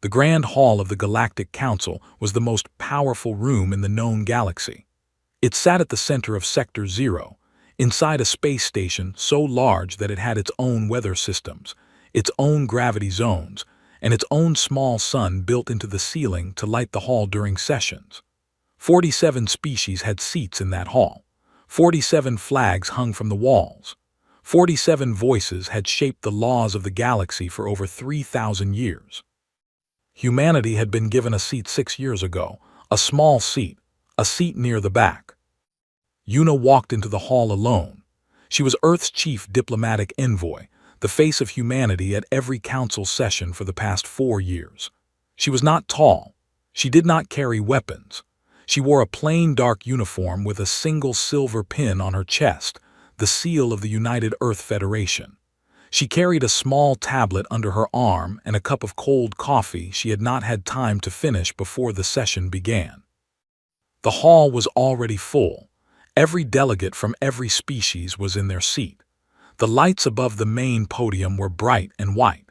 The Grand Hall of the Galactic Council was the most powerful room in the known galaxy. It sat at the center of Sector Zero, inside a space station so large that it had its own weather systems, its own gravity zones, and its own small sun built into the ceiling to light the hall during sessions. 47 species had seats in that hall. 47 flags hung from the walls. 47 voices had shaped the laws of the galaxy for over 3,000 years. Humanity had been given a seat 6 years ago, a small seat, a seat near the back. Una walked into the hall alone. She was Earth's chief diplomatic envoy, the face of humanity at every council session for the past 4 years. She was not tall. She did not carry weapons. She wore a plain dark uniform with a single silver pin on her chest, the seal of the United Earth Federation. She carried a small tablet under her arm and a cup of cold coffee she had not had time to finish before the session began. The hall was already full. Every delegate from every species was in their seat. The lights above the main podium were bright and white.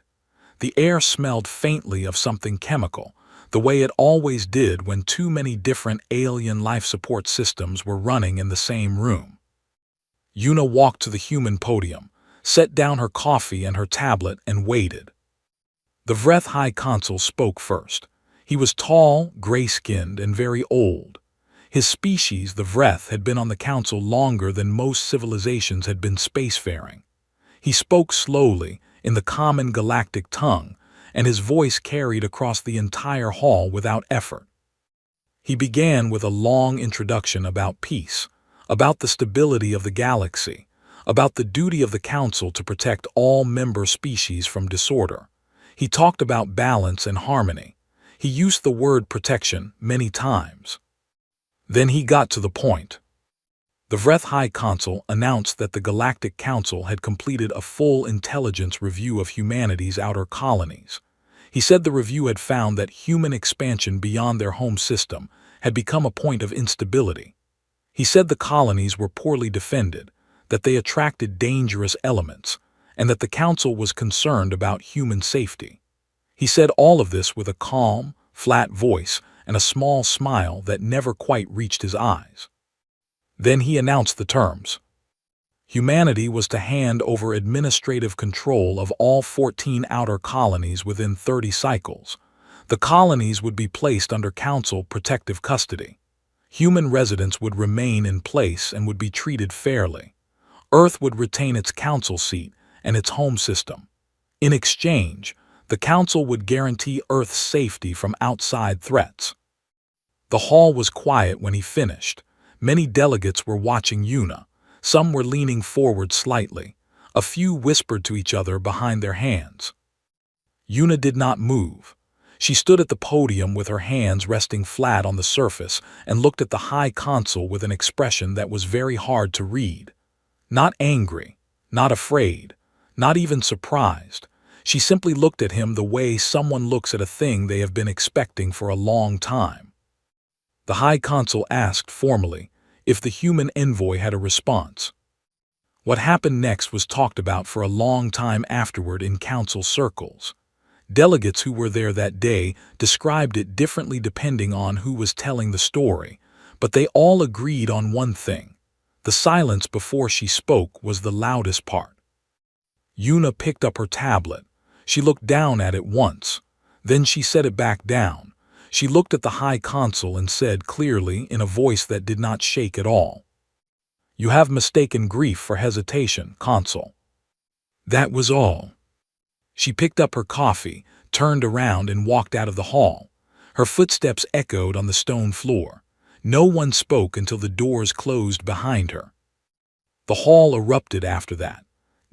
The air smelled faintly of something chemical, the way it always did when too many different alien life support systems were running in the same room. Una walked to the human podium, set down her coffee and her tablet, and waited. The Vreth High Consul spoke first. He was tall, gray-skinned, and very old. His species, the Vreth, had been on the council longer than most civilizations had been spacefaring. He spoke slowly, in the common galactic tongue, and his voice carried across the entire hall without effort. He began with a long introduction about peace, about the stability of the galaxy, about the duty of the council to protect all member species from disorder. He talked about balance and harmony. He used the word protection many times. Then he got to the point. The Vreth High Consul announced that the Galactic Council had completed a full intelligence review of humanity's outer colonies. He said the review had found that human expansion beyond their home system had become a point of instability. He said the colonies were poorly defended, that they attracted dangerous elements, and that the council was concerned about human safety. He said all of this with a calm, flat voice and a small smile that never quite reached his eyes. Then he announced the terms. Humanity was to hand over administrative control of all 14 outer colonies within 30 cycles. The colonies would be placed under council protective custody. Human residents would remain in place and would be treated fairly. Earth would retain its council seat and its home system. In exchange, the council would guarantee Earth's safety from outside threats. The hall was quiet when he finished. Many delegates were watching Una. Some were leaning forward slightly. A few whispered to each other behind their hands. Una did not move. She stood at the podium with her hands resting flat on the surface and looked at the High Consul with an expression that was very hard to read. Not angry, not afraid, not even surprised. She simply looked at him the way someone looks at a thing they have been expecting for a long time. The High Consul asked formally if the human envoy had a response. What happened next was talked about for a long time afterward in council circles. Delegates who were there that day described it differently depending on who was telling the story, but they all agreed on one thing. The silence before she spoke was the loudest part. Una picked up her tablet. She looked down at it once. Then she set it back down. She looked at the High Consul and said clearly in a voice that did not shake at all, "You have mistaken grief for hesitation, Consul." That was all. She picked up her coffee, turned around and walked out of the hall. Her footsteps echoed on the stone floor. No one spoke until the doors closed behind her. The hall erupted after that.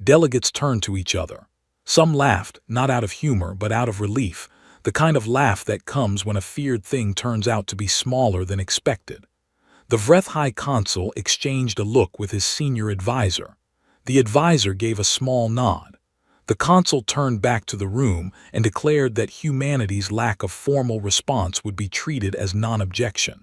Delegates turned to each other. Some laughed, not out of humor but out of relief, the kind of laugh that comes when a feared thing turns out to be smaller than expected. The Vreth High Consul exchanged a look with his senior advisor. The advisor gave a small nod. The consul turned back to the room and declared that humanity's lack of formal response would be treated as non-objection.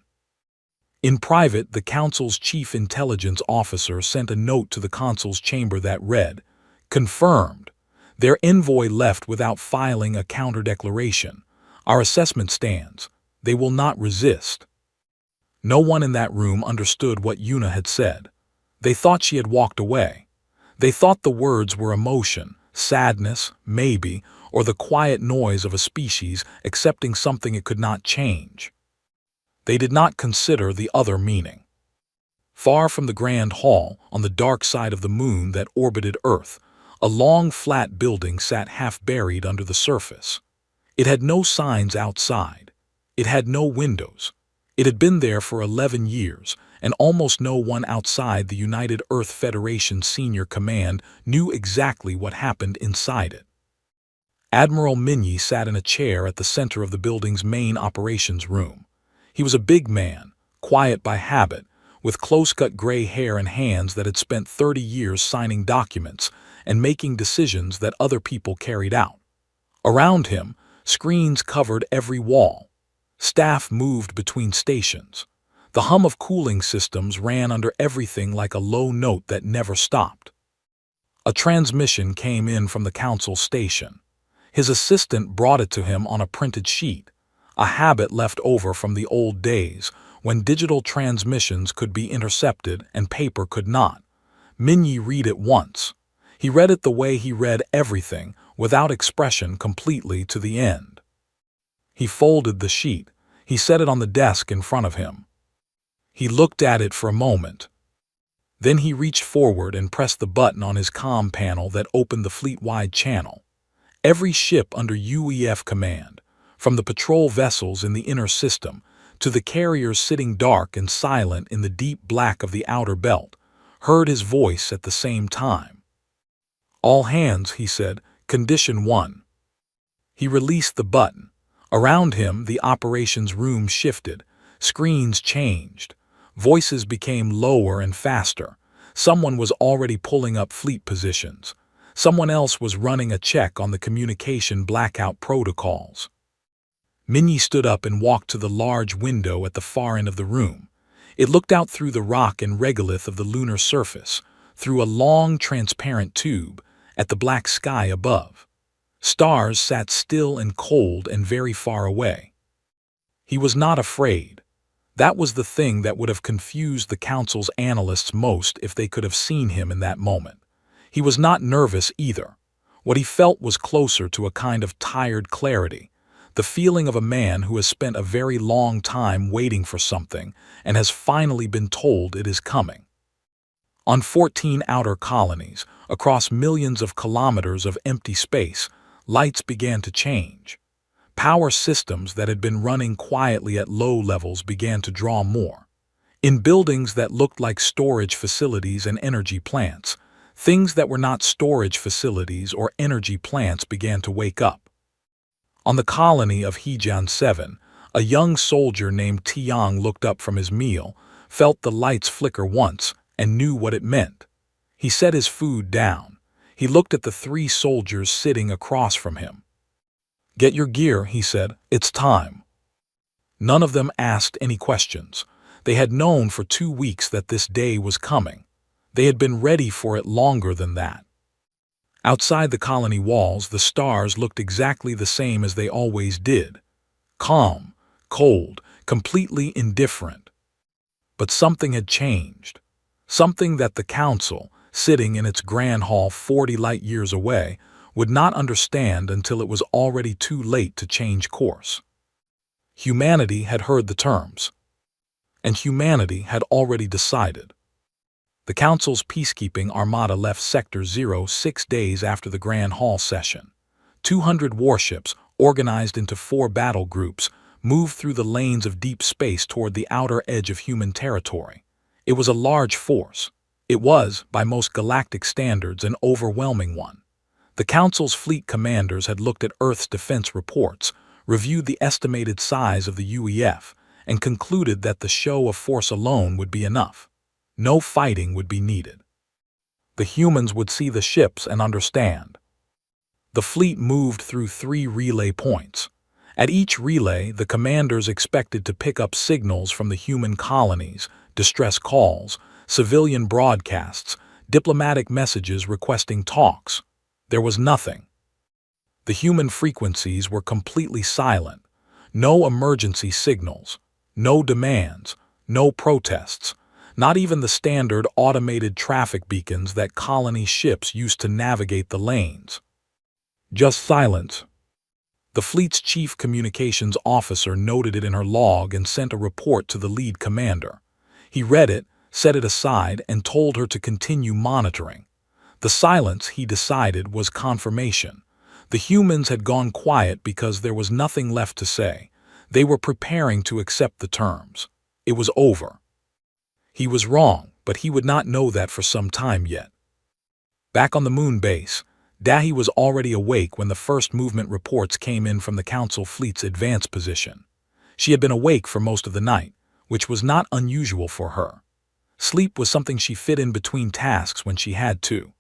In private, the council's chief intelligence officer sent a note to the consul's chamber that read, "Confirmed." Their envoy left without filing a counter-declaration. Our assessment stands. They will not resist. No one in that room understood what Yuna had said. They thought she had walked away. They thought the words were emotion, sadness, maybe, or the quiet noise of a species accepting something it could not change. They did not consider the other meaning. Far from the grand hall, on the dark side of the moon that orbited Earth, a long flat building sat half buried under the surface. It had no signs outside. It had no windows. It had been there for 11 years, and almost no one outside the United Earth Federation Senior Command knew exactly what happened inside it. Admiral Minyi sat in a chair at the center of the building's main operations room. He was a big man, quiet by habit, with close-cut gray hair and hands that had spent 30 years signing documents and making decisions that other people carried out. Around him, screens covered every wall. Staff moved between stations. The hum of cooling systems ran under everything like a low note that never stopped. A transmission came in from the council station. His assistant brought it to him on a printed sheet, a habit left over from the old days when digital transmissions could be intercepted and paper could not. Minyi read it once. He read it the way he read everything, without expression, completely to the end. He folded the sheet. He set it on the desk in front of him. He looked at it for a moment. Then he reached forward and pressed the button on his comm panel that opened the fleet-wide channel. Every ship under UEF command, from the patrol vessels in the inner system to the carriers sitting dark and silent in the deep black of the outer belt, heard his voice at the same time. "All hands," he said, "Condition 1. He released the button. Around him, the operations room shifted. Screens changed. Voices became lower and faster. Someone was already pulling up fleet positions. Someone else was running a check on the communication blackout protocols. Minyi stood up and walked to the large window at the far end of the room. It looked out through the rock and regolith of the lunar surface, through a long, transparent tube, at the black sky above. Stars sat still and cold and very far away. He was not afraid. That was the thing that would have confused the council's analysts most if they could have seen him in that moment. He was not nervous either. What he felt was closer to a kind of tired clarity, the feeling of a man who has spent a very long time waiting for something and has finally been told it is coming. On 14 outer colonies, across millions of kilometers of empty space, lights began to change. Power systems that had been running quietly at low levels began to draw more. In buildings that looked like storage facilities and energy plants, things that were not storage facilities or energy plants began to wake up. On the colony of Hejian 7, a young soldier named Tiang looked up from his meal, felt the lights flicker once, and knew what it meant. He set his food down. He looked at the 3 soldiers sitting across from him. "Get your gear," he said. "It's time." None of them asked any questions. They had known for 2 weeks that this day was coming. They had been ready for it longer than that. Outside the colony walls, the stars looked exactly the same as they always did. Calm, cold, completely indifferent. But something had changed. Something that the council, sitting in its grand hall 40 light years away, would not understand until it was already too late to change course. Humanity had heard the terms, and humanity had already decided. The Council's peacekeeping armada left Sector 0 6 days after the Grand Hall session. 200 warships, organized into 4 battle groups, moved through the lanes of deep space toward the outer edge of human territory. It was a large force. It was, by most galactic standards, an overwhelming one. The Council's fleet commanders had looked at Earth's defense reports, reviewed the estimated size of the UEF, and concluded that the show of force alone would be enough. No fighting would be needed. The humans would see the ships and understand. The fleet moved through 3 relay points. At each relay, the commanders expected to pick up signals from the human colonies, distress calls, civilian broadcasts, diplomatic messages requesting talks. There was nothing. The human frequencies were completely silent. No emergency signals, no demands, no protests, not even the standard automated traffic beacons that colony ships used to navigate the lanes. Just silence. The fleet's chief communications officer noted it in her log and sent a report to the lead commander. He read it, set it aside, and told her to continue monitoring. The silence, he decided, was confirmation. The humans had gone quiet because there was nothing left to say. They were preparing to accept the terms. It was over. He was wrong, but he would not know that for some time yet. Back on the moon base, Dahi was already awake when the first movement reports came in from the Council fleet's advance position. She had been awake for most of the night, which was not unusual for her. Sleep was something she fit in between tasks when she had to.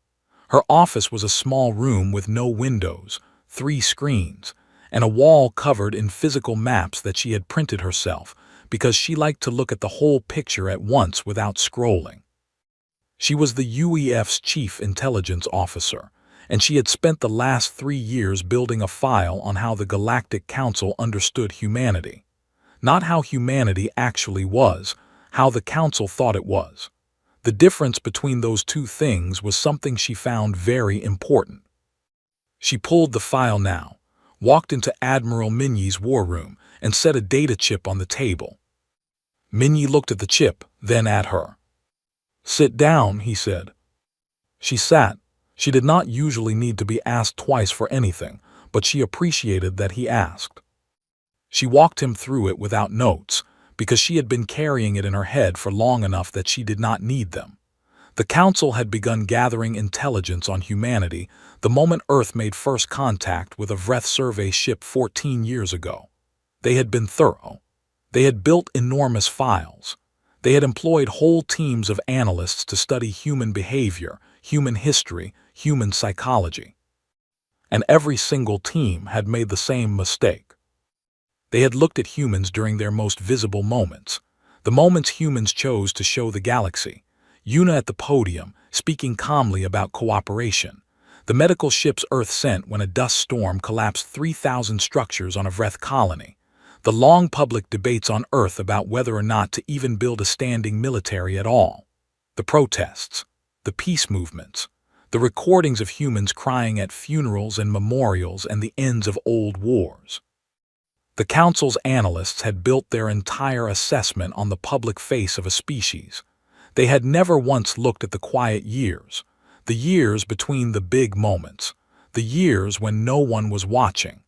Her office was a small room with no windows, 3 screens, and a wall covered in physical maps that she had printed herself because she liked to look at the whole picture at once without scrolling. She was the UEF's chief intelligence officer, and she had spent the last 3 years building a file on how the Galactic Council understood humanity. Not how humanity actually was, how the Council thought it was. The difference between those two things was something she found very important. She pulled the file now, walked into Admiral Minyi's war room, and set a data chip on the table. Minyi looked at the chip, then at her. "Sit down," he said. She sat. She did not usually need to be asked twice for anything, but she appreciated that he asked. She walked him through it without notes, because she had been carrying it in her head for long enough that she did not need them. The Council had begun gathering intelligence on humanity the moment Earth made first contact with a Vreth survey ship 14 years ago. They had been thorough. They had built enormous files. They had employed whole teams of analysts to study human behavior, human history, human psychology. And every single team had made the same mistake. They had looked at humans during their most visible moments, the moments humans chose to show the galaxy. Yuna at the podium, speaking calmly about cooperation. The medical ships Earth sent when a dust storm collapsed 3,000 structures on a Vreth colony. The long public debates on Earth about whether or not to even build a standing military at all. The protests. The peace movements. The recordings of humans crying at funerals and memorials and the ends of old wars. The Council's analysts had built their entire assessment on the public face of a species. They had never once looked at the quiet years, the years between the big moments, the years when no one was watching.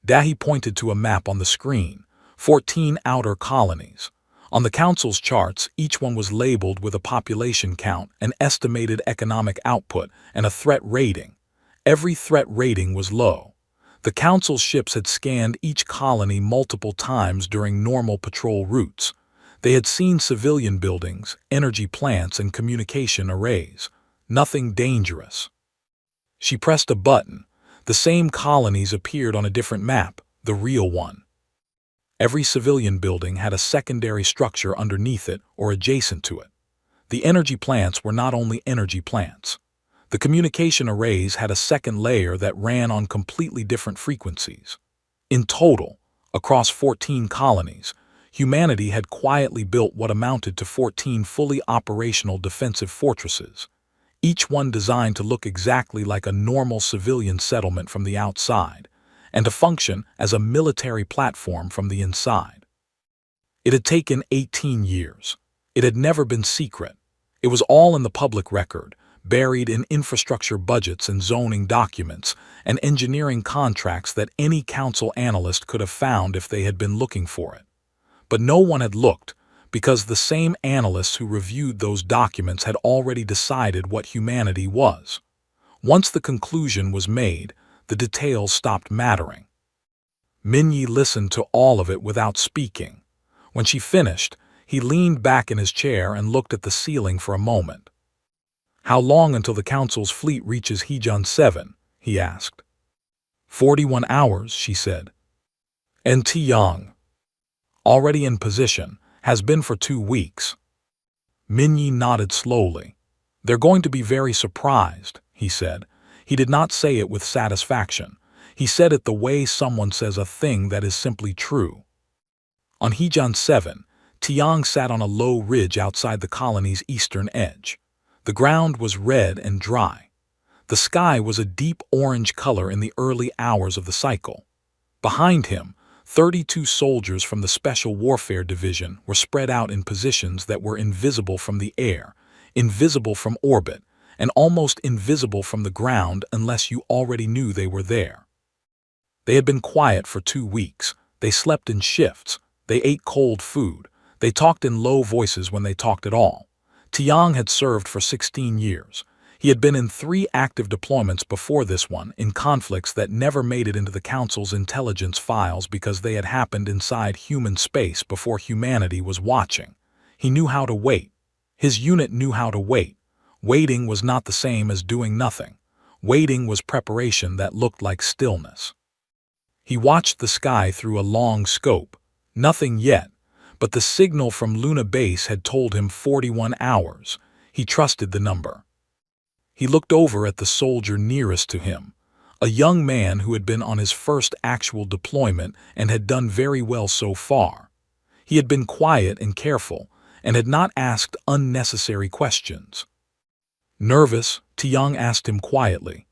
Dahi pointed to a map on the screen, 14 outer colonies. On the Council's charts, each one was labeled with a population count, an estimated economic output, and a threat rating. Every threat rating was low. The Council's ships had scanned each colony multiple times during normal patrol routes. They had seen civilian buildings, energy plants, and communication arrays. Nothing dangerous. She pressed a button. The same colonies appeared on a different map, the real one. Every civilian building had a secondary structure underneath it or adjacent to it. The energy plants were not only energy plants. The communication arrays had a second layer that ran on completely different frequencies. In total, across 14 colonies, humanity had quietly built what amounted to 14 fully operational defensive fortresses, each one designed to look exactly like a normal civilian settlement from the outside, and to function as a military platform from the inside. It had taken 18 years. It had never been secret. It was all in the public record, buried in infrastructure budgets and zoning documents and engineering contracts that any council analyst could have found if they had been looking for it. But no one had looked, because the same analysts who reviewed those documents had already decided what humanity was. Once the conclusion was made, the details stopped mattering. Minyi listened to all of it without speaking. When she finished, he leaned back in his chair and looked at the ceiling for a moment. "How long until the Council's fleet reaches Hejon 7? He asked. 41 hours, she said. "Nt Yang. Already in position, has been for 2 weeks. Minyi nodded slowly. "They're going to be very surprised," he said. He did not say it with satisfaction. He said it the way someone says a thing that is simply true. On Hejan 7, Tiang sat on a low ridge outside the colony's eastern edge. The ground was red and dry. The sky was a deep orange color in the early hours of the cycle. Behind him, 32 soldiers from the Special Warfare Division were spread out in positions that were invisible from the air, invisible from orbit, and almost invisible from the ground unless you already knew they were there. They had been quiet for 2 weeks. They slept in shifts. They ate cold food. They talked in low voices when they talked at all. Tiang had served for 16 years. He had been in 3 active deployments before this one, in conflicts that never made it into the Council's intelligence files because they had happened inside human space before humanity was watching. He knew how to wait. His unit knew how to wait. Waiting was not the same as doing nothing. Waiting was preparation that looked like stillness. He watched the sky through a long scope. Nothing yet, but the signal from Luna Base had told him 41 hours. He trusted the number. He looked over at the soldier nearest to him, a young man who had been on his first actual deployment and had done very well so far. He had been quiet and careful, and had not asked unnecessary questions. Nervous, Tiang asked him quietly.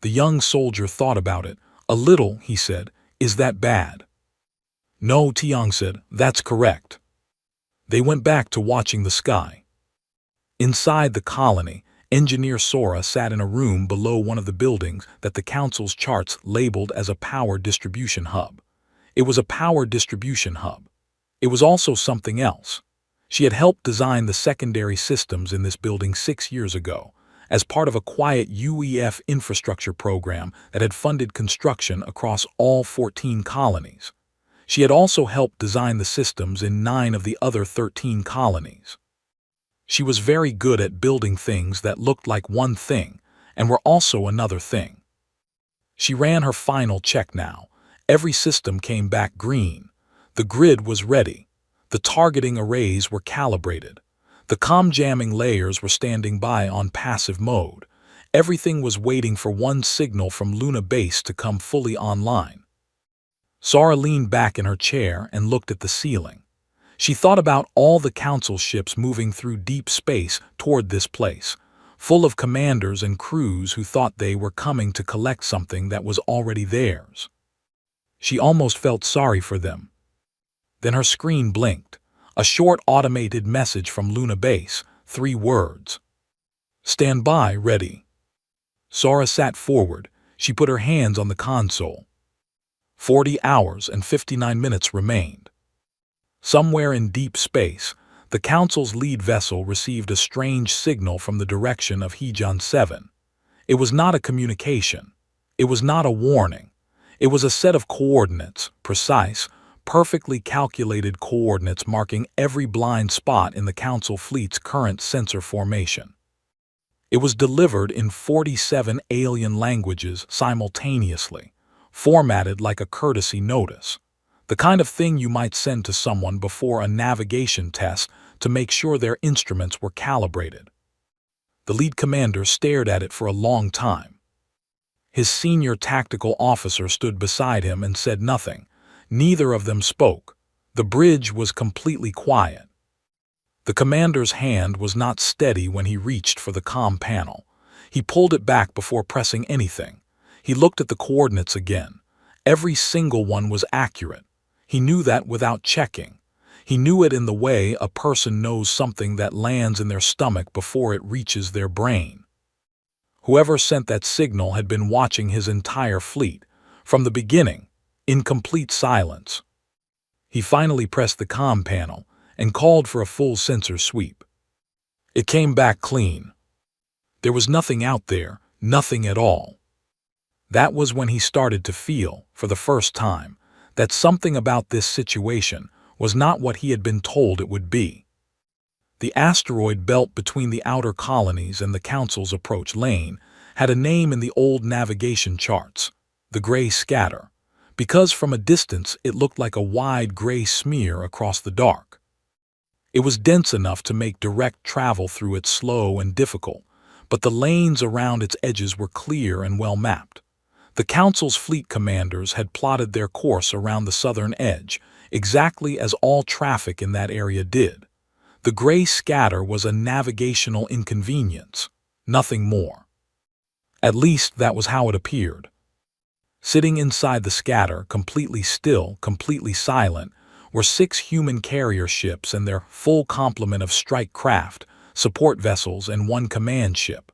The young soldier thought about it. A little, he said. Is that bad? No, Tiang said. That's correct. They went back to watching the sky. Inside the colony, Engineer Sora sat in a room below one of the buildings that the Council's charts labeled as a power distribution hub. It was a power distribution hub. It was also something else. She had helped design the secondary systems in this building 6 years ago, as part of a quiet UEF infrastructure program that had funded construction across all 14 colonies. She had also helped design the systems in 9 of the other 13 colonies. She was very good at building things that looked like one thing and were also another thing. She ran her final check now. Every system came back green. The grid was ready. The targeting arrays were calibrated. The comm-jamming layers were standing by on passive mode. Everything was waiting for one signal from Luna Base to come fully online. Sora leaned back in her chair and looked at the ceiling. She thought about all the Council ships moving through deep space toward this place, full of commanders and crews who thought they were coming to collect something that was already theirs. She almost felt sorry for them. Then her screen blinked. A short automated message from Luna Base, 3 words. Stand by, ready. Sora sat forward. She put her hands on the console. 40 hours and 59 minutes remained. Somewhere in deep space, the Council's lead vessel received a strange signal from the direction of Hejan 7. It was not a communication. It was not a warning. It was a set of coordinates, precise, perfectly calculated coordinates marking every blind spot in the Council fleet's current sensor formation. It was delivered in 47 alien languages simultaneously, formatted like a courtesy notice. The kind of thing you might send to someone before a navigation test to make sure their instruments were calibrated. The lead commander stared at it for a long time. His senior tactical officer stood beside him and said nothing. Neither of them spoke. The bridge was completely quiet. The commander's hand was not steady when he reached for the comm panel. He pulled it back before pressing anything. He looked at the coordinates again. Every single one was accurate. He knew that without checking. He knew it in the way a person knows something that lands in their stomach before it reaches their brain. Whoever sent that signal had been watching his entire fleet, from the beginning, in complete silence. He finally pressed the comm panel and called for a full sensor sweep. It came back clean. There was nothing out there, nothing at all. That was when he started to feel, for the first time, that something about this situation was not what he had been told it would be. The asteroid belt between the outer colonies and the Council's approach lane had a name in the old navigation charts, the Gray Scatter, because from a distance it looked like a wide gray smear across the dark. It was dense enough to make direct travel through it slow and difficult, but the lanes around its edges were clear and well mapped. The Council's fleet commanders had plotted their course around the southern edge, exactly as all traffic in that area did. The gray scatter was a navigational inconvenience, nothing more. At least that was how it appeared. Sitting inside the scatter, completely still, completely silent, were 6 human carrier ships and their full complement of strike craft, support vessels, and 1 command ship.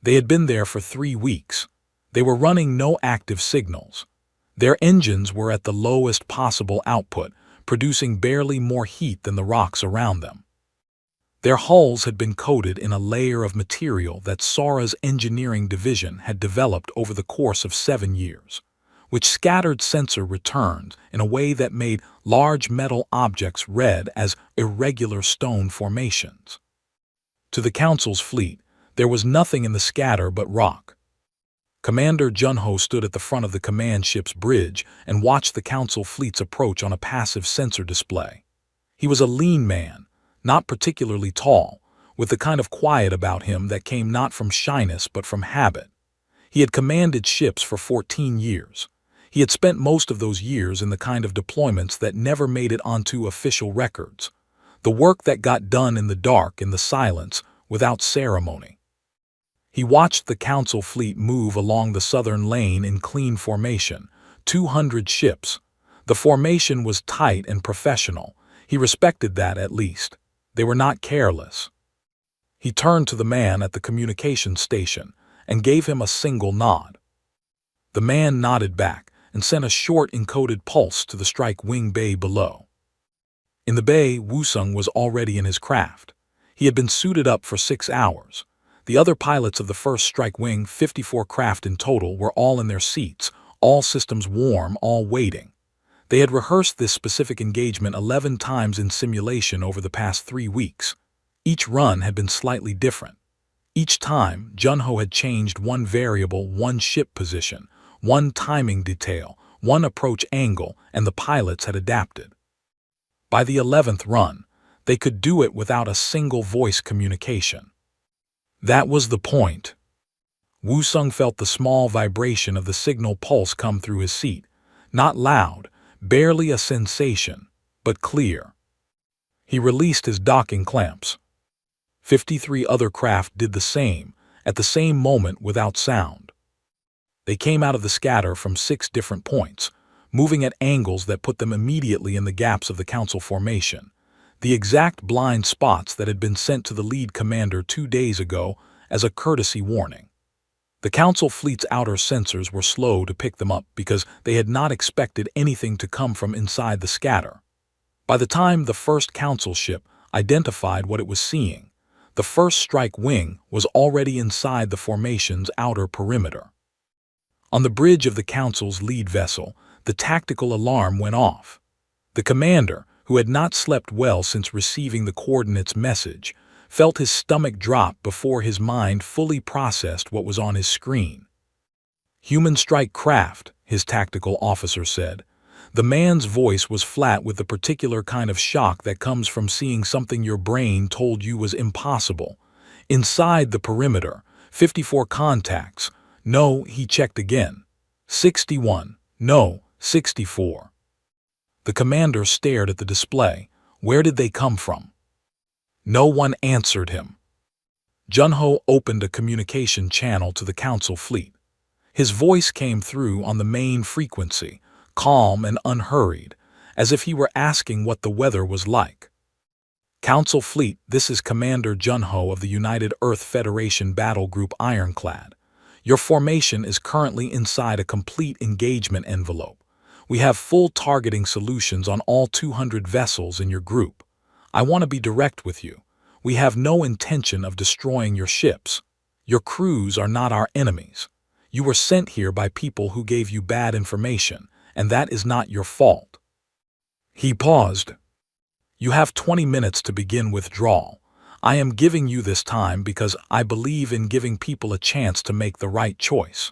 They had been there for 3 weeks. They were running no active signals. Their engines were at the lowest possible output, producing barely more heat than the rocks around them. Their hulls had been coated in a layer of material that Sora's engineering division had developed over the course of 7 years, which scattered sensor returns in a way that made large metal objects red as irregular stone formations. To the Council's fleet, there was nothing in the scatter but rock. Commander Junho stood at the front of the command ship's bridge and watched the Council fleet's approach on a passive sensor display. He was a lean man, not particularly tall, with the kind of quiet about him that came not from shyness but from habit. He had commanded ships for 14 years. He had spent most of those years in the kind of deployments that never made it onto official records, the work that got done in the dark, in the silence, without ceremony. He watched the Council fleet move along the southern lane in clean formation, 200 ships. The formation was tight and professional. He respected that at least. They were not careless. He turned to the man at the communications station and gave him a single nod. The man nodded back and sent a short encoded pulse to the strike wing bay below. In the bay, Wusung was already in his craft. He had been suited up for 6 hours. The other pilots of the first strike wing, 54 craft in total, were all in their seats, all systems warm, all waiting. They had rehearsed this specific engagement 11 times in simulation over the past 3 weeks. Each run had been slightly different. Each time, Junho had changed 1 variable, 1 ship position, 1 timing detail, 1 approach angle, and the pilots had adapted. By the 11th run, they could do it without a single voice communication. That was the point. Wusung felt the small vibration of the signal pulse come through his seat, not loud, barely a sensation, but clear. He released his docking clamps. 53 other craft did the same, at the same moment without sound. They came out of the scatter from 6 different points, moving at angles that put them immediately in the gaps of the Council formation, the exact blind spots that had been sent to the lead commander 2 days ago as a courtesy warning. The Council fleet's outer sensors were slow to pick them up because they had not expected anything to come from inside the scatter. By the time the first Council ship identified what it was seeing, the first strike wing was already inside the formation's outer perimeter. On the bridge of the Council's lead vessel, the tactical alarm went off. The commander, who had not slept well since receiving the coordinates message, felt his stomach drop before his mind fully processed what was on his screen. "Human strike craft," his tactical officer said. The man's voice was flat with the particular kind of shock that comes from seeing something your brain told you was impossible. Inside the perimeter, 54 contacts. No, he checked again. 61. No, 64. The commander stared at the display. Where did they come from? No one answered him. Junho opened a communication channel to the Council fleet. His voice came through on the main frequency, calm and unhurried, as if he were asking what the weather was like. "Council fleet, this is Commander Junho of the United Earth Federation Battle Group Ironclad. Your formation is currently inside a complete engagement envelope. We have full targeting solutions on all 200 vessels in your group. I want to be direct with you. We have no intention of destroying your ships. Your crews are not our enemies. You were sent here by people who gave you bad information, and that is not your fault." He paused. "You have 20 minutes to begin withdrawal. I am giving you this time because I believe in giving people a chance to make the right choice.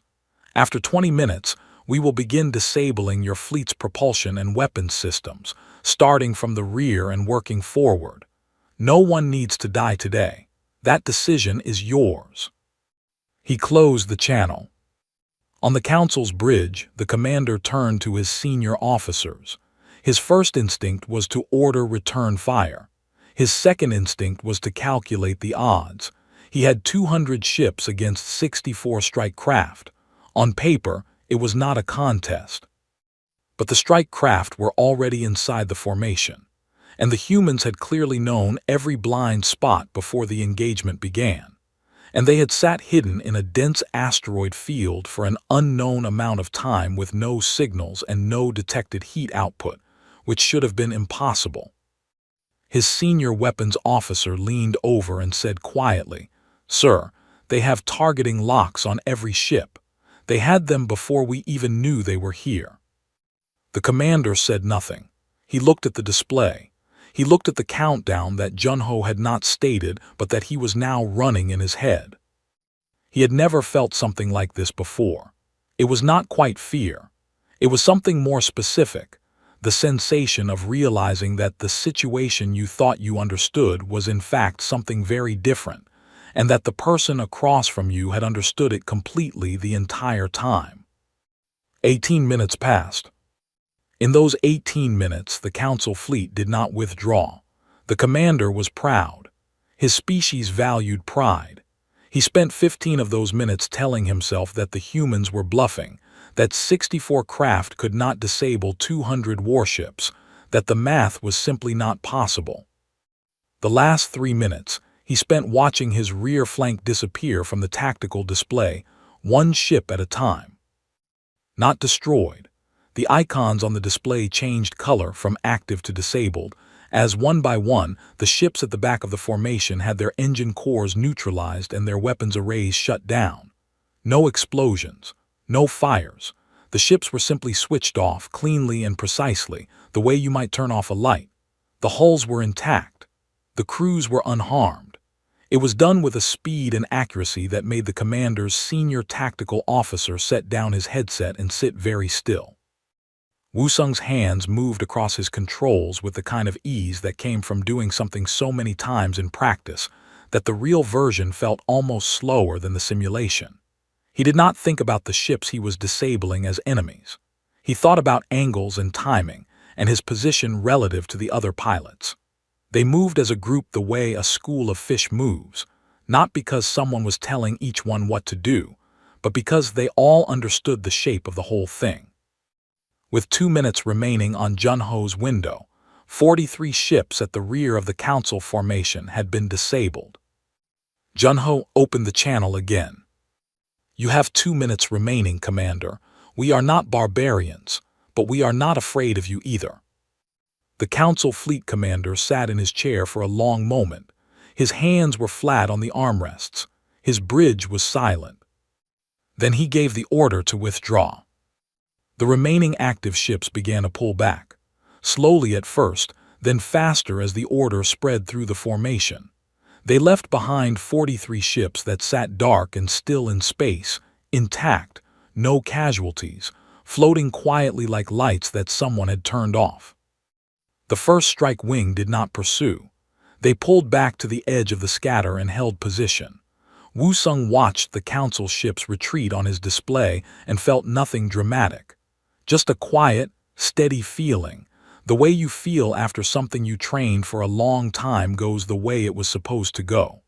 After 20 minutes, we will begin disabling your fleet's propulsion and weapons systems, starting from the rear and working forward. No one needs to die today. That decision is yours." He closed the channel. On the council's bridge, the commander turned to his senior officers. His first instinct was to order return fire. His second instinct was to calculate the odds. He had 200 ships against 64 strike craft. On paper, it was not a contest. But the strike craft were already inside the formation, and the humans had clearly known every blind spot before the engagement began. And they had sat hidden in a dense asteroid field for an unknown amount of time with no signals and no detected heat output, which should have been impossible. His senior weapons officer leaned over and said quietly, "Sir, they have targeting locks on every ship. They had them before we even knew they were here." The commander said nothing. He looked at the display. He looked at the countdown that Junho had not stated but that he was now running in his head. He had never felt something like this before. It was not quite fear. It was something more specific, the sensation of realizing that the situation you thought you understood was in fact something very different, and that the person across from you had understood it completely the entire time. 18 minutes passed. In those 18 minutes, the council fleet did not withdraw. The commander was proud. His species valued pride. He spent 15 of those minutes telling himself that the humans were bluffing, that 64 craft could not disable 200 warships, that the math was simply not possible. The last 3 minutes, he spent watching his rear flank disappear from the tactical display, one ship at a time. Not destroyed. The icons on the display changed color from active to disabled, as one by one, the ships at the back of the formation had their engine cores neutralized and their weapons arrays shut down. No explosions, no fires. The ships were simply switched off cleanly and precisely, the way you might turn off a light. The hulls were intact. The crews were unharmed. It was done with a speed and accuracy that made the commander's senior tactical officer set down his headset and sit very still. Wusung's hands moved across his controls with the kind of ease that came from doing something so many times in practice that the real version felt almost slower than the simulation. He did not think about the ships he was disabling as enemies. He thought about angles and timing, and his position relative to the other pilots. They moved as a group the way a school of fish moves, not because someone was telling each one what to do, but because they all understood the shape of the whole thing. With 2 minutes remaining on Junho's window, 43 ships at the rear of the council formation had been disabled. Junho opened the channel again. "You have 2 minutes remaining, Commander. We are not barbarians, but we are not afraid of you either." The council fleet commander sat in his chair for a long moment. His hands were flat on the armrests. His bridge was silent. Then he gave the order to withdraw. The remaining active ships began to pull back, slowly at first, then faster as the order spread through the formation. They left behind 43 ships that sat dark and still in space, intact, no casualties, floating quietly like lights that someone had turned off. The first strike wing did not pursue. They pulled back to the edge of the scatter and held position. Wusung watched the council ships retreat on his display and felt nothing dramatic. Just a quiet, steady feeling, the way you feel after something you trained for a long time goes the way it was supposed to go.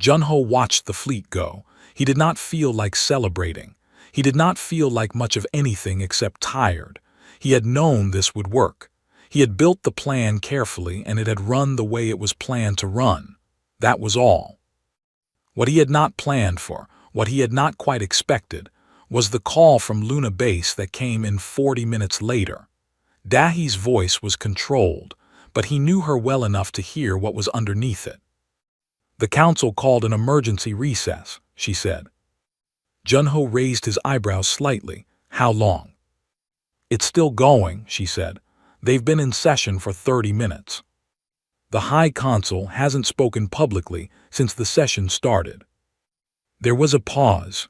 Junho watched the fleet go. He did not feel like celebrating. He did not feel like much of anything except tired. He had known this would work. He had built the plan carefully and it had run the way it was planned to run. That was all. What he had not planned for, what he had not quite expected, was the call from Luna Base that came in 40 minutes later. Dahi's voice was controlled, but he knew her well enough to hear what was underneath it. "The council called an emergency recess," she said. Junho raised his eyebrows slightly. "How long?" "It's still going," she said. "They've been in session for 30 minutes. The High Consul hasn't spoken publicly since the session started." There was a pause.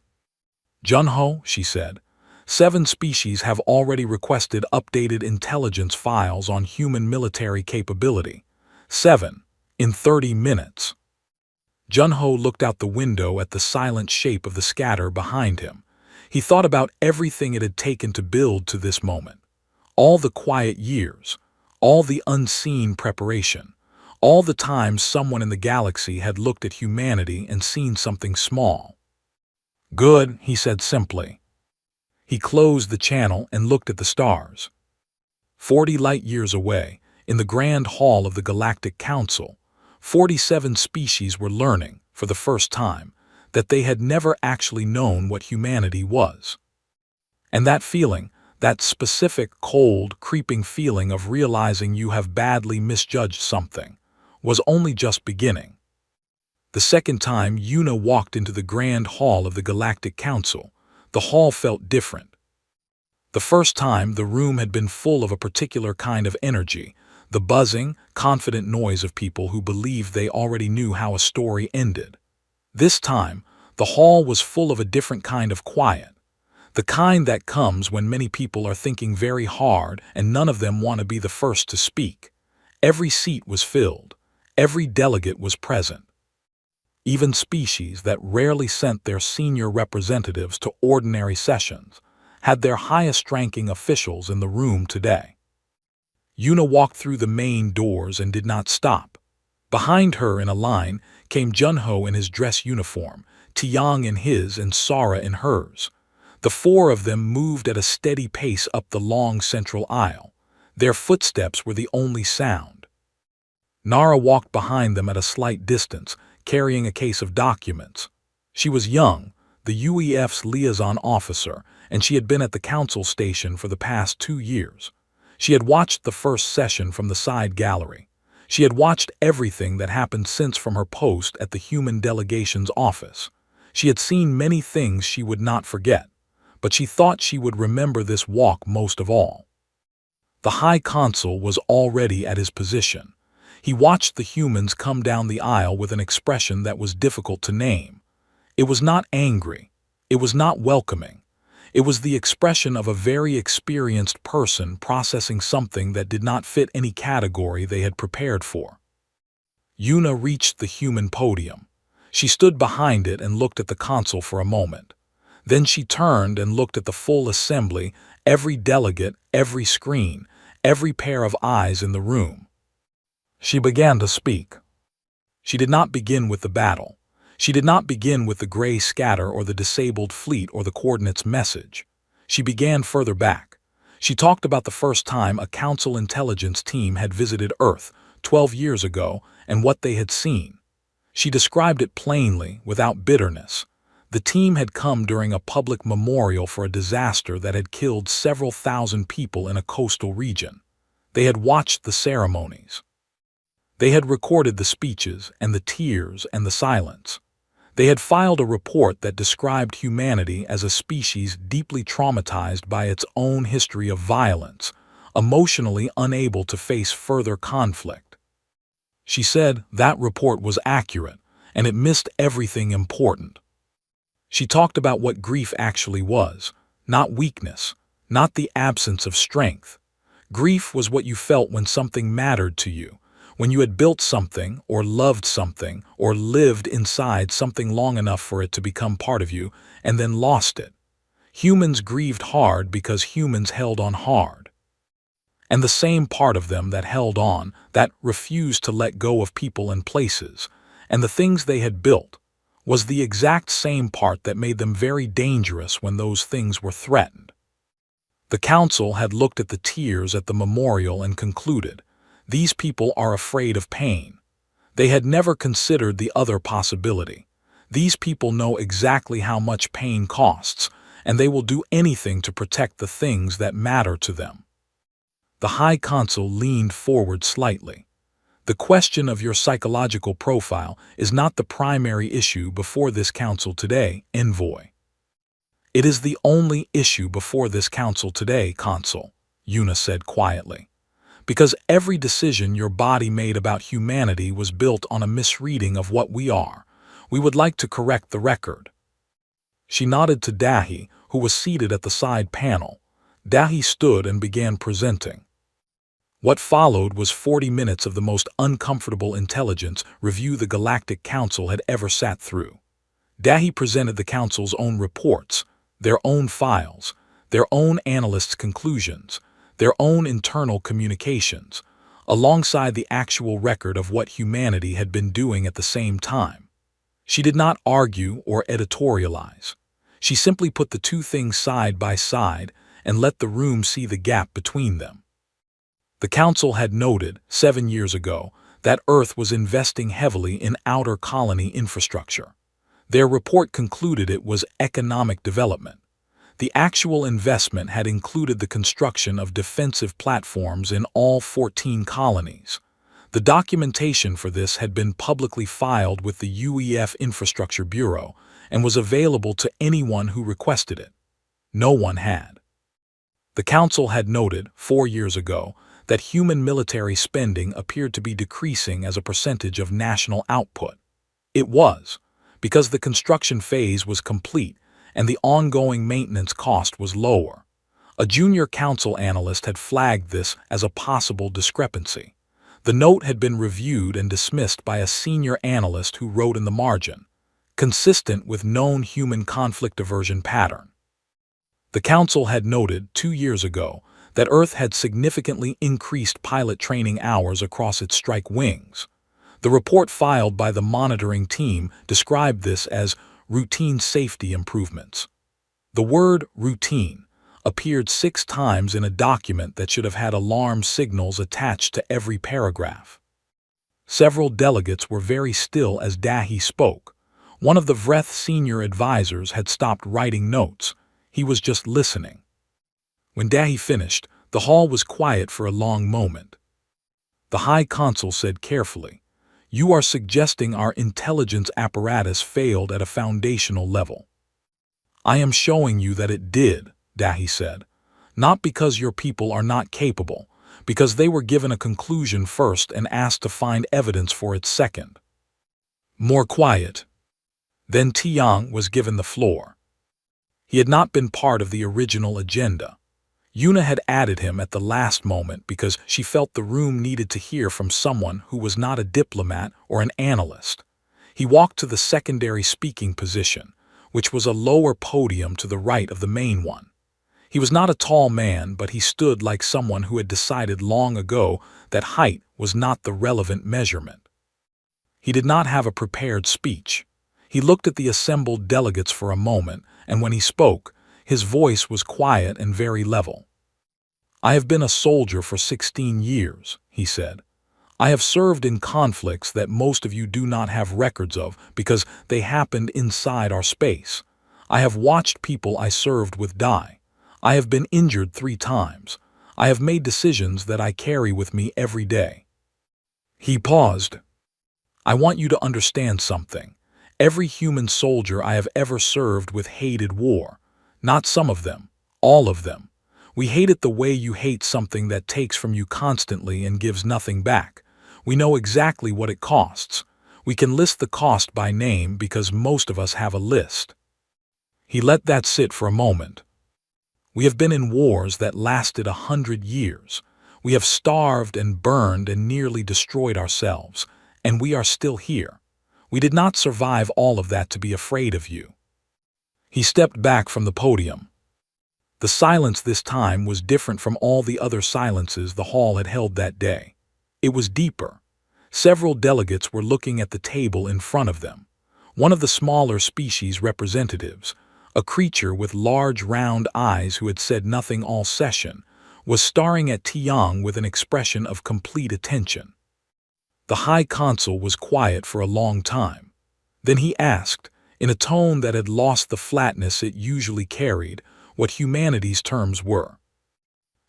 "Junho," she said, 7 species have already requested updated intelligence files on human military capability. 7, in 30 minutes. Junho looked out the window at the silent shape of the scatter behind him. He thought about everything it had taken to build to this moment. All the quiet years, all the unseen preparation, all the times someone in the galaxy had looked at humanity and seen something small. "Good," he said simply. He closed the channel and looked at the stars. 40 light-years away, in the Grand Hall of the Galactic Council, 47 species were learning, for the first time, that they had never actually known what humanity was. And that feeling, that specific, cold, creeping feeling of realizing you have badly misjudged something, was only just beginning. The second time Una walked into the Grand Hall of the Galactic Council, the hall felt different. The first time, the room had been full of a particular kind of energy, the buzzing, confident noise of people who believed they already knew how a story ended. This time, the hall was full of a different kind of quiet, the kind that comes when many people are thinking very hard and none of them want to be the first to speak. Every seat was filled, every delegate was present. Even species that rarely sent their senior representatives to ordinary sessions had their highest-ranking officials in the room today. Una walked through the main doors and did not stop. Behind her in a line came Junho in his dress uniform, Tiang in his and Sara in hers. The four of them moved at a steady pace up the long central aisle. Their footsteps were the only sound. Nara walked behind them at a slight distance, carrying a case of documents. She was young, the UEF's liaison officer, and she had been at the council station for the past 2 years. She had watched the first session from the side gallery. She had watched everything that happened since from her post at the human delegation's office. She had seen many things she would not forget, but she thought she would remember this walk most of all. The High Consul was already at his position. He watched the humans come down the aisle with an expression that was difficult to name. It was not angry. It was not welcoming. It was the expression of a very experienced person processing something that did not fit any category they had prepared for. Una reached the human podium. She stood behind it and looked at the consul for a moment. Then she turned and looked at the full assembly, every delegate, every screen, every pair of eyes in the room. She began to speak. She did not begin with the battle. She did not begin with the gray scatter or the disabled fleet or the coordinates message. She began further back. She talked about the first time a council intelligence team had visited Earth 12 years ago and what they had seen. She described it plainly, without bitterness. The team had come during a public memorial for a disaster that had killed several thousand people in a coastal region. They had watched the ceremonies. They had recorded the speeches and the tears and the silence. They had filed a report that described humanity as a species deeply traumatized by its own history of violence, emotionally unable to face further conflict. She said that report was accurate, and it missed everything important. She talked about what grief actually was, not weakness, not the absence of strength. Grief was what you felt when something mattered to you, when you had built something, or loved something, or lived inside something long enough for it to become part of you, and then lost it. Humans grieved hard because humans held on hard. And the same part of them that held on, that refused to let go of people and places, and the things they had built, was the exact same part that made them very dangerous when those things were threatened. The council had looked at the tears at the memorial and concluded, these people are afraid of pain. They had never considered the other possibility. These people know exactly how much pain costs, and they will do anything to protect the things that matter to them. The High Consul leaned forward slightly. The question of your psychological profile is not the primary issue before this council today, Envoy. It is the only issue before this council today, Consul, Una said quietly. Because every decision your body made about humanity was built on a misreading of what we are. We would like to correct the record. She nodded to Dahi, who was seated at the side panel. Dahi stood and began presenting. What followed was 40 minutes of the most uncomfortable intelligence review the Galactic Council had ever sat through. Dahi presented the Council's own reports, their own files, their own analysts' conclusions, their own internal communications, alongside the actual record of what humanity had been doing at the same time. She did not argue or editorialize. She simply put the two things side by side and let the room see the gap between them. The Council had noted, 7 years ago, that Earth was investing heavily in outer colony infrastructure. Their report concluded it was economic development. The actual investment had included the construction of defensive platforms in all 14 colonies. The documentation for this had been publicly filed with the UEF Infrastructure Bureau and was available to anyone who requested it. No one had. The Council had noted, 4 years ago, that human military spending appeared to be decreasing as a percentage of national output. It was, because the construction phase was complete and the ongoing maintenance cost was lower. A junior council analyst had flagged this as a possible discrepancy. The note had been reviewed and dismissed by a senior analyst who wrote in the margin, consistent with known human conflict aversion pattern. The Council had noted 2 years ago that Earth had significantly increased pilot training hours across its strike wings. The report filed by the monitoring team described this as routine safety improvements. The word routine appeared 6 times in a document that should have had alarm signals attached to every paragraph. Several delegates were very still as Dahi spoke. One of the VRETH senior advisors had stopped writing notes. He was just listening. When Dahi finished, the hall was quiet for a long moment. The High Consul said carefully, "You are suggesting our intelligence apparatus failed at a foundational level." "I am showing you that it did," Dahi said. "Not because your people are not capable, because they were given a conclusion first and asked to find evidence for it second." More quiet. Then Tiang was given the floor. He had not been part of the original agenda. Yuna had added him at the last moment because she felt the room needed to hear from someone who was not a diplomat or an analyst. He walked to the secondary speaking position, which was a lower podium to the right of the main one. He was not a tall man, but he stood like someone who had decided long ago that height was not the relevant measurement. He did not have a prepared speech. He looked at the assembled delegates for a moment, and when he spoke, his voice was quiet and very level. "I have been a soldier for 16 years, he said. "I have served in conflicts that most of you do not have records of because they happened inside our space. I have watched people I served with die. I have been injured 3 times. I have made decisions that I carry with me every day." He paused. "I want you to understand something. Every human soldier I have ever served with hated war. Not some of them, all of them. We hate it the way you hate something that takes from you constantly and gives nothing back. We know exactly what it costs. We can list the cost by name because most of us have a list." He let that sit for a moment. "We have been in wars that lasted 100 years. We have starved and burned and nearly destroyed ourselves, and we are still here. We did not survive all of that to be afraid of you." He stepped back from the podium. The silence this time was different from all the other silences the hall had held that day. It was deeper. Several delegates were looking at the table in front of them. One of the smaller species representatives, a creature with large round eyes who had said nothing all session, was staring at Tiang with an expression of complete attention. The High Consul was quiet for a long time. Then he asked, in a tone that had lost the flatness it usually carried, what humanity's terms were.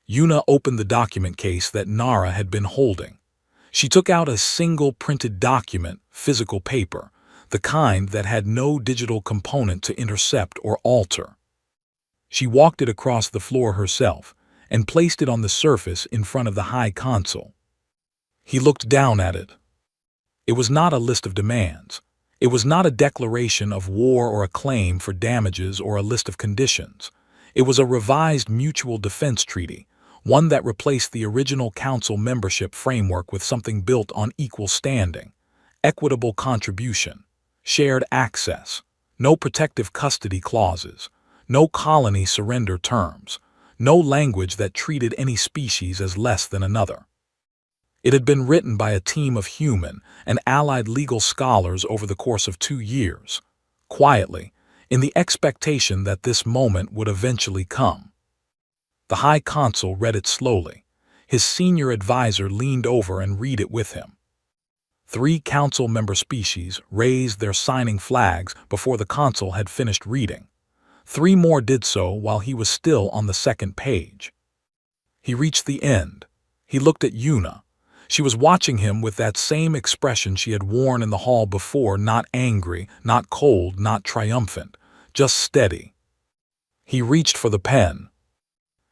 Yuna opened the document case that Nara had been holding. She took out a single printed document, physical paper, the kind that had no digital component to intercept or alter. She walked it across the floor herself and placed it on the surface in front of the High Consul. He looked down at it. It was not a list of demands. It was not a declaration of war or a claim for damages or a list of conditions. It was a revised mutual defense treaty, one that replaced the original council membership framework with something built on equal standing, equitable contribution, shared access, no protective custody clauses, No colony surrender terms. No language that treated any species as less than another. It had been written by a team of human and allied legal scholars over the course of 2 years, quietly, in the expectation that this moment would eventually come. The High Consul read it slowly. His senior advisor leaned over and read it with him. 3 council member species raised their signing flags before the consul had finished reading. 3 more did so while he was still on the second page. He reached the end. He looked at Yuna. She was watching him with that same expression she had worn in the hall before, not angry, not cold, not triumphant, just steady. He reached for the pen.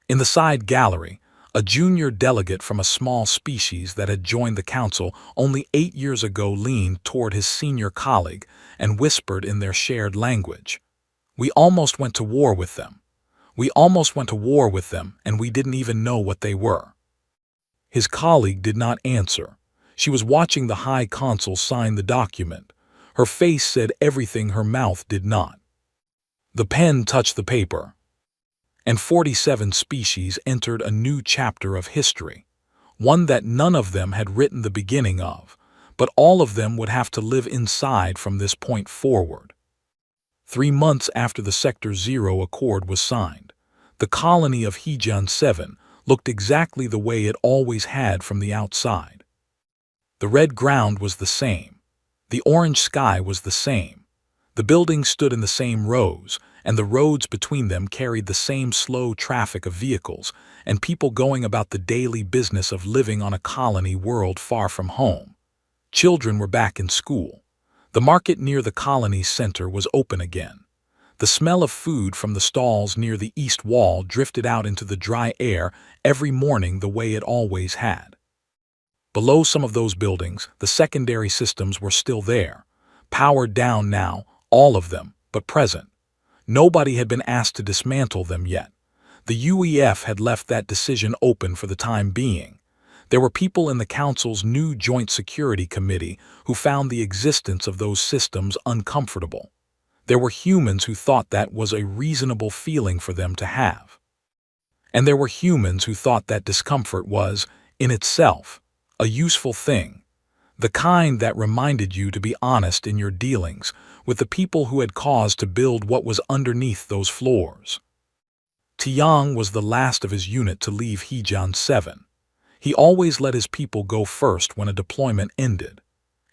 In the side gallery, a junior delegate from a small species that had joined the council only 8 years ago leaned toward his senior colleague and whispered in their shared language, "We almost went to war with them. We almost went to war with them, and we didn't even know what they were." His colleague did not answer. She was watching the High Consul sign the document. Her face said everything her mouth did not. The pen touched the paper, and 47 species entered a new chapter of history, one that none of them had written the beginning of, but all of them would have to live inside from this point forward. 3 months after the Sector 0 Accord was signed, the colony of HFY looked exactly the way it always had from the outside. The red ground was the same. The orange sky was the same. The buildings stood in the same rows, and the roads between them carried the same slow traffic of vehicles and people going about the daily business of living on a colony world far from home. Children were back in school. The market near the colony's center was open again. The smell of food from the stalls near the east wall drifted out into the dry air every morning the way it always had. Below some of those buildings, the secondary systems were still there, powered down now, all of them, but present. Nobody had been asked to dismantle them yet. The UEF had left that decision open for the time being. There were people in the Council's new Joint Security Committee who found the existence of those systems uncomfortable. There were humans who thought that was a reasonable feeling for them to have. And there were humans who thought that discomfort was, in itself, a useful thing, the kind that reminded you to be honest in your dealings with the people who had cause to build what was underneath those floors. Tiang was the last of his unit to leave HFY. He always let his people go first when a deployment ended.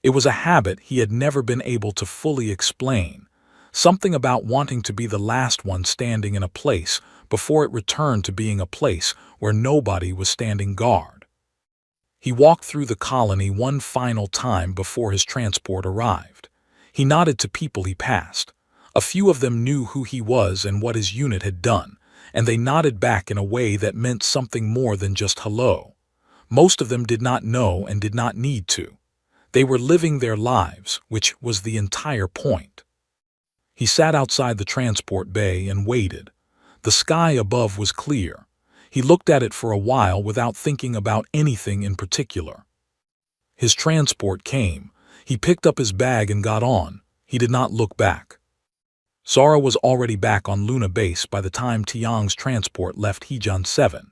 It was a habit he had never been able to fully explain, something about wanting to be the last one standing in a place before it returned to being a place where nobody was standing guard. He walked through the colony one final time before his transport arrived. He nodded to people he passed. A few of them knew who he was and what his unit had done, and they nodded back in a way that meant something more than just hello. Most of them did not know and did not need to. They were living their lives, which was the entire point. He sat outside the transport bay and waited. The sky above was clear. He looked at it for a while without thinking about anything in particular. His transport came. He picked up his bag and got on. He did not look back. Sara was already back on Luna Base by the time Tiang's transport left HFY.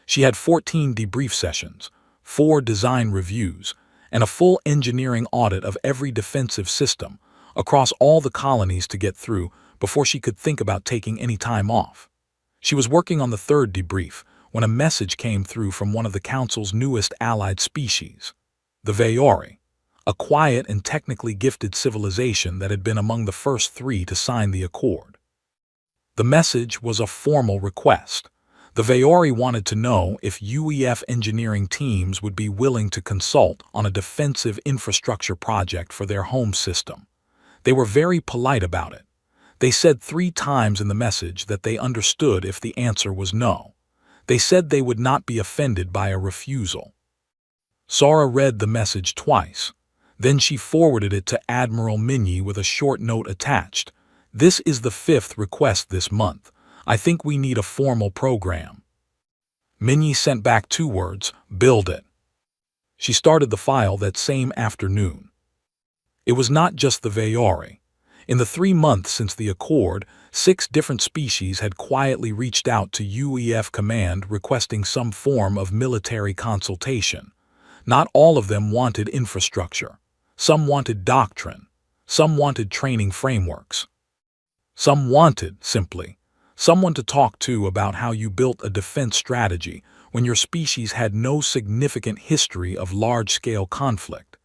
She had 14 debrief sessions, 4 design reviews, and a full engineering audit of every defensive system across all the colonies to get through before she could think about taking any time off. She was working on the 3rd debrief when a message came through from one of the Council's newest allied species, the Vaori, a quiet and technically gifted civilization that had been among the first 3 to sign the accord. The message was a formal request. The Vaori wanted to know if UEF engineering teams would be willing to consult on a defensive infrastructure project for their home system. They were very polite about it. They said 3 times in the message that they understood if the answer was no. They said they would not be offended by a refusal. Sara read the message twice. Then she forwarded it to Admiral Minyi with a short note attached. "This is the 5th request this month. I think we need a formal program." Minyi sent back 2 words, "Build it." She started the file that same afternoon. It was not just the Vaori. In the 3 months since the accord, 6 different species had quietly reached out to UEF Command requesting some form of military consultation. Not all of them wanted infrastructure. Some wanted doctrine. Some wanted training frameworks. Some wanted, simply, someone to talk to about how you built a defense strategy when your species had no significant history of large-scale conflict,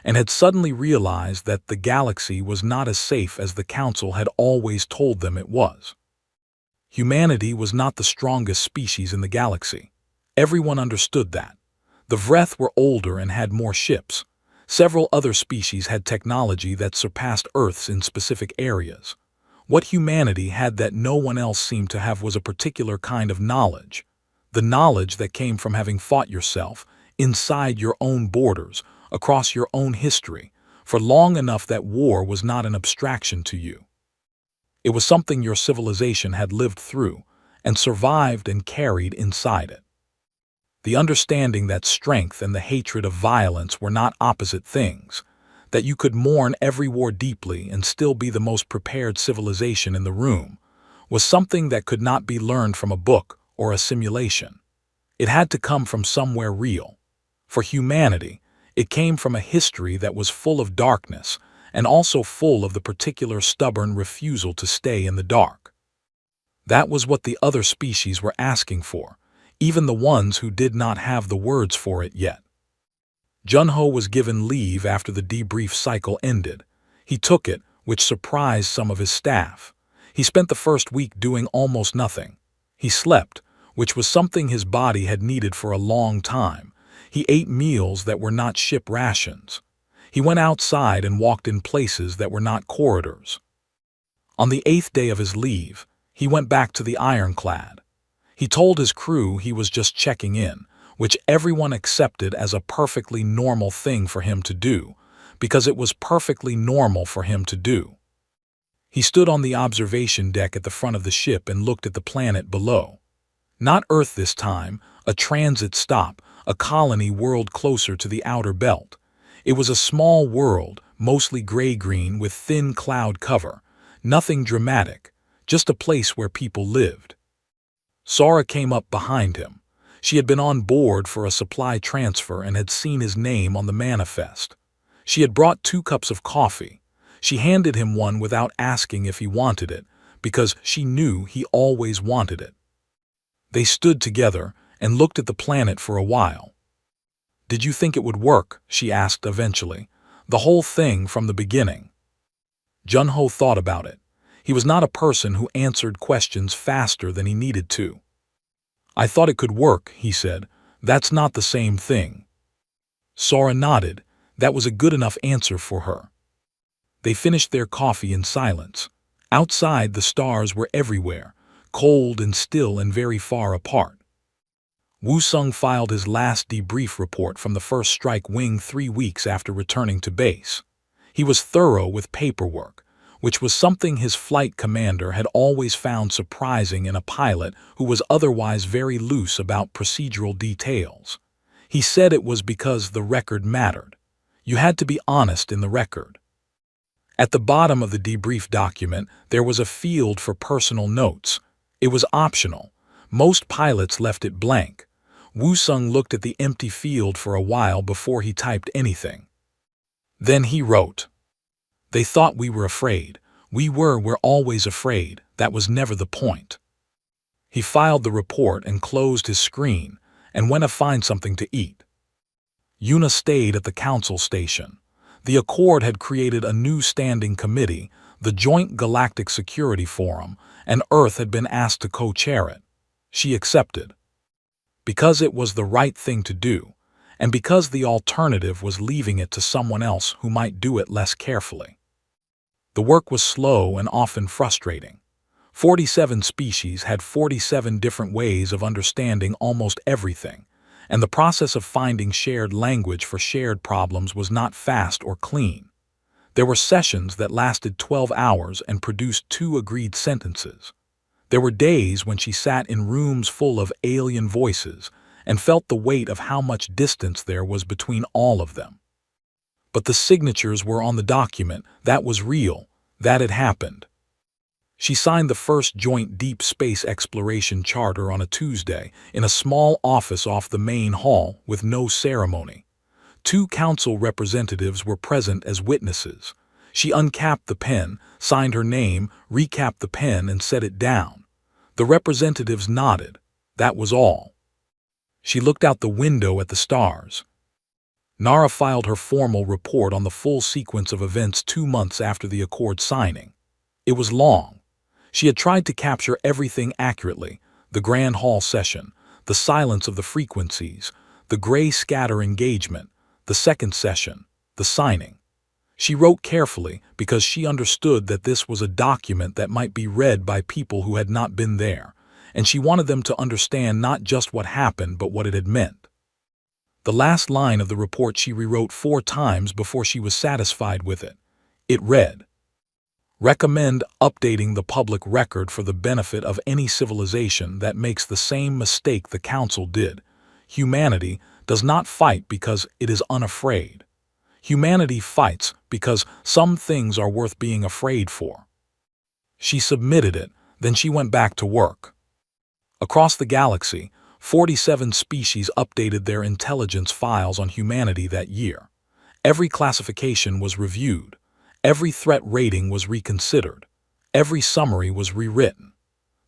and had suddenly realized that the galaxy was not as safe as the Council had always told them it was. Humanity was not the strongest species in the galaxy. Everyone understood that. The Vreth were older and had more ships. Several other species had technology that surpassed Earth's in specific areas. What humanity had that no one else seemed to have was a particular kind of knowledge. The knowledge that came from having fought yourself, inside your own borders, across your own history, for long enough that war was not an abstraction to you. It was something your civilization had lived through, and survived and carried inside it. The understanding that strength and the hatred of violence were not opposite things, that you could mourn every war deeply and still be the most prepared civilization in the room, was something that could not be learned from a book or a simulation. It had to come from somewhere real. For humanity, it came from a history that was full of darkness and also full of the particular stubborn refusal to stay in the dark. That was what the other species were asking for, even the ones who did not have the words for it yet. Junho was given leave after the debrief cycle ended. He took it, which surprised some of his staff. He spent the first week doing almost nothing. He slept, which was something his body had needed for a long time. He ate meals that were not ship rations. He went outside and walked in places that were not corridors. On the 8th day of his leave, he went back to the ironclad. He told his crew he was just checking in, which everyone accepted as a perfectly normal thing for him to do, because it was perfectly normal for him to do. He stood on the observation deck at the front of the ship and looked at the planet below. Not Earth this time, a transit stop, a colony world closer to the outer belt. It was a small world, mostly gray-green with thin cloud cover. Nothing dramatic, just a place where people lived. Sora came up behind him. She had been on board for a supply transfer and had seen his name on the manifest. She had brought 2 cups of coffee. She handed him one without asking if he wanted it, because she knew he always wanted it. They stood together and looked at the planet for a while. "Did you think it would work?" she asked eventually. "The whole thing from the beginning?" Junho thought about it. He was not a person who answered questions faster than he needed to. "I thought it could work," he said. "That's not the same thing." Sora nodded. That was a good enough answer for her. They finished their coffee in silence. Outside, the stars were everywhere, cold and still and very far apart. Wusung filed his last debrief report from the first strike wing 3 weeks after returning to base. He was thorough with paperwork, which was something his flight commander had always found surprising in a pilot who was otherwise very loose about procedural details. He said it was because the record mattered. You had to be honest in the record. At the bottom of the debrief document, there was a field for personal notes. It was optional. Most pilots left it blank. Wusung looked at the empty field for a while before he typed anything. Then he wrote, "They thought we were afraid. We're always afraid. That was never the point." He filed the report and closed his screen and went to find something to eat. Yuna stayed at the council station. The Accord had created a new standing committee, the Joint Galactic Security Forum, and Earth had been asked to co-chair it. She accepted. Because it was the right thing to do, and because the alternative was leaving it to someone else who might do it less carefully. The work was slow and often frustrating. 47 species had 47 different ways of understanding almost everything, and the process of finding shared language for shared problems was not fast or clean. There were sessions that lasted 12 hours and produced 2 agreed sentences. There were days when she sat in rooms full of alien voices and felt the weight of how much distance there was between all of them. But the signatures were on the document. That was real. That had happened. She signed the first joint deep space exploration charter on a Tuesday in a small office off the main hall with no ceremony. 2 council representatives were present as witnesses. She uncapped the pen, signed her name, recapped the pen, and set it down. The representatives nodded. That was all. She looked out the window at the stars. Nara filed her formal report on the full sequence of events 2 months after the accord signing. It was long. She had tried to capture everything accurately: the grand hall session, the silence of the frequencies, the gray scatter engagement, the second session, the signing. She wrote carefully because she understood that this was a document that might be read by people who had not been there, and she wanted them to understand not just what happened but what it had meant. The last line of the report she rewrote 4 times before she was satisfied with it. It read, "Recommend updating the public record for the benefit of any civilization that makes the same mistake the Council did. Humanity does not fight because it is unafraid. Humanity fights because some things are worth being afraid for." She submitted it, then she went back to work. Across the galaxy, 47 species updated their intelligence files on humanity that year. Every classification was reviewed. Every threat rating was reconsidered. Every summary was rewritten.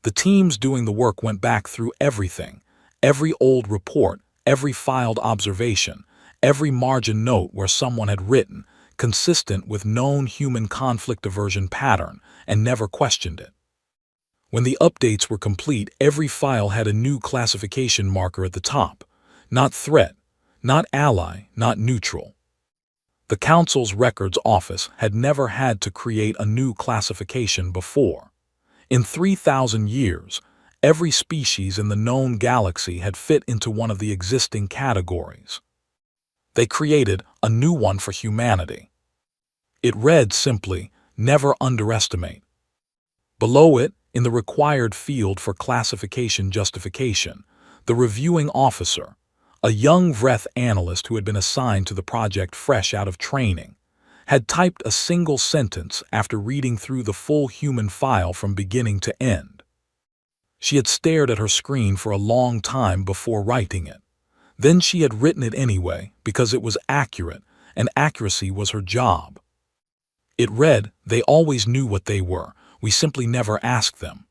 The teams doing the work went back through everything: every old report, every filed observation, every margin note where someone had written, consistent with known human conflict aversion pattern, and never questioned it. When the updates were complete, every file had a new classification marker at the top: not threat, not ally, not neutral. The Council's Records Office had never had to create a new classification before. In 3,000 years, every species in the known galaxy had fit into one of the existing categories. They created a new one for humanity. It read simply, "Never underestimate." Below it, in the required field for classification justification, the reviewing officer, a young Vreth analyst who had been assigned to the project fresh out of training, had typed a single sentence after reading through the full human file from beginning to end. She had stared at her screen for a long time before writing it. Then she had written it anyway because it was accurate, and accuracy was her job. It read, "They always knew what they were. We simply never asked them."